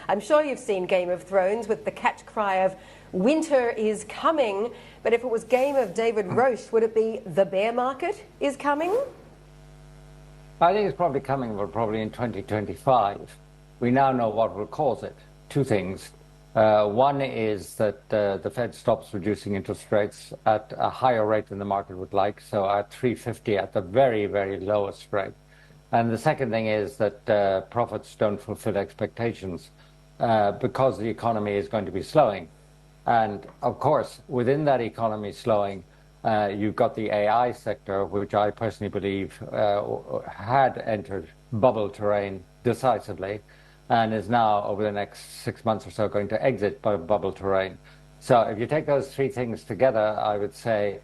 I'm sure you've seen Game of Thrones with the catch cry of winter is coming, but if it was game of David Roche, would it be the bear market is coming? I think it's probably coming, but probably in 2025. We now know what will cause it. Two things. One is that the Fed stops reducing interest rates at a higher rate than the market would like, so at 350 at the very, very lowest rate. And the second thing is that profits don't fulfill expectations because the economy is going to be slowing. And of course, within that economy slowing, you've got the AI sector, which I personally believe had entered bubble terrain decisively, and is now, over the next 6 months or so, going to exit bubble terrain. So if you take those three things together, I would say,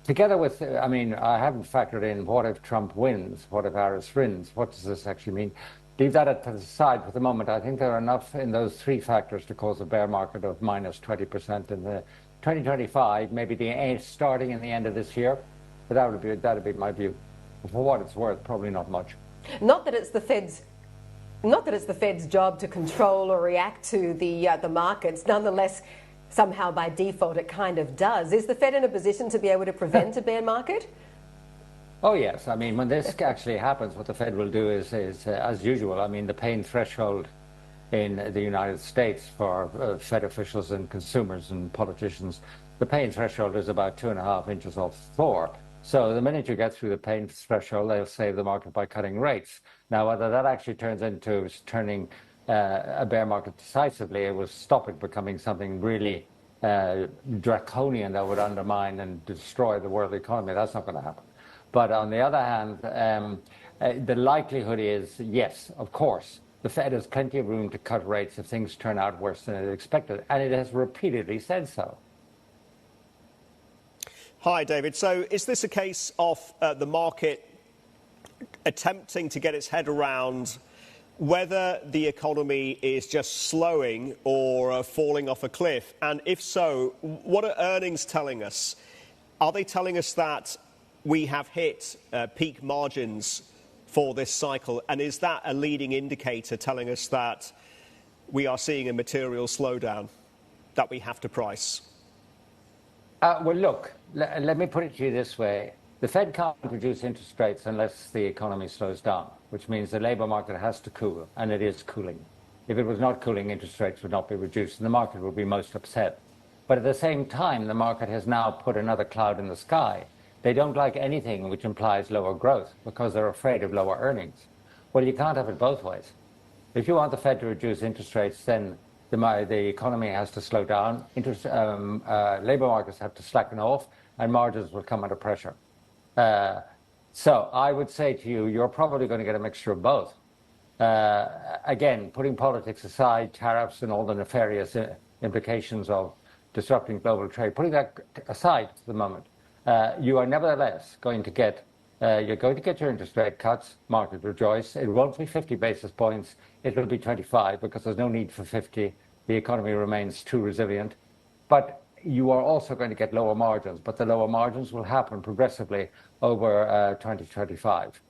together with, I mean, I haven't factored in what if Trump wins, what if Harris wins, what does this actually mean? Leave that to the side for the moment. I think there are enough in those three factors to cause a bear market of minus 20% in the 2025, maybe the starting in the end of this year, but that'd be my view. For what it's worth, probably not much. Not that it's the Fed's job to control or react to the markets. Nonetheless, somehow by default, it kind of does. Is the Fed in a position to be able to prevent a bear market? Oh, yes. I mean, when this actually happens, what the Fed will do is as usual, I mean, the pain threshold in the United States for Fed officials and consumers and politicians, the pain threshold is about 2.5 inches off the floor. So the minute you get through the pain threshold, they'll save the market by cutting rates. Now, whether that actually turns into turning a bear market decisively, it will stop it becoming something really draconian that would undermine and destroy the world economy. That's not going to happen. But on the other hand, the likelihood is, yes, of course, the Fed has plenty of room to cut rates if things turn out worse than it expected, and it has repeatedly said so. Hi, David. So is this a case of the market attempting to get its head around whether the economy is just slowing or falling off a cliff? And if so, what are earnings telling us? Are they telling us that we have hit peak margins for this cycle? And is that a leading indicator telling us that we are seeing a material slowdown that we have to price? Well, look, let me put it to you this way. The Fed can't reduce interest rates unless the economy slows down, which means the labour market has to cool, and it is cooling. If it was not cooling, interest rates would not be reduced, and the market would be most upset. But at the same time, the market has now put another cloud in the sky. They don't like anything which implies lower growth because they're afraid of lower earnings. Well, you can't have it both ways. If you want the Fed to reduce interest rates, then the economy has to slow down, labour markets have to slacken off, and margins will come under pressure. So I would say to you, you're probably going to get a mixture of both. Again, putting politics aside, tariffs and all the nefarious implications of disrupting global trade, putting that aside for the moment, you are nevertheless going to get your interest rate cuts, market rejoice. It won't be 50 basis points. It will be 25 because there's no need for 50. The economy remains too resilient. But you are also going to get lower margins. But the lower margins will happen progressively over 2025.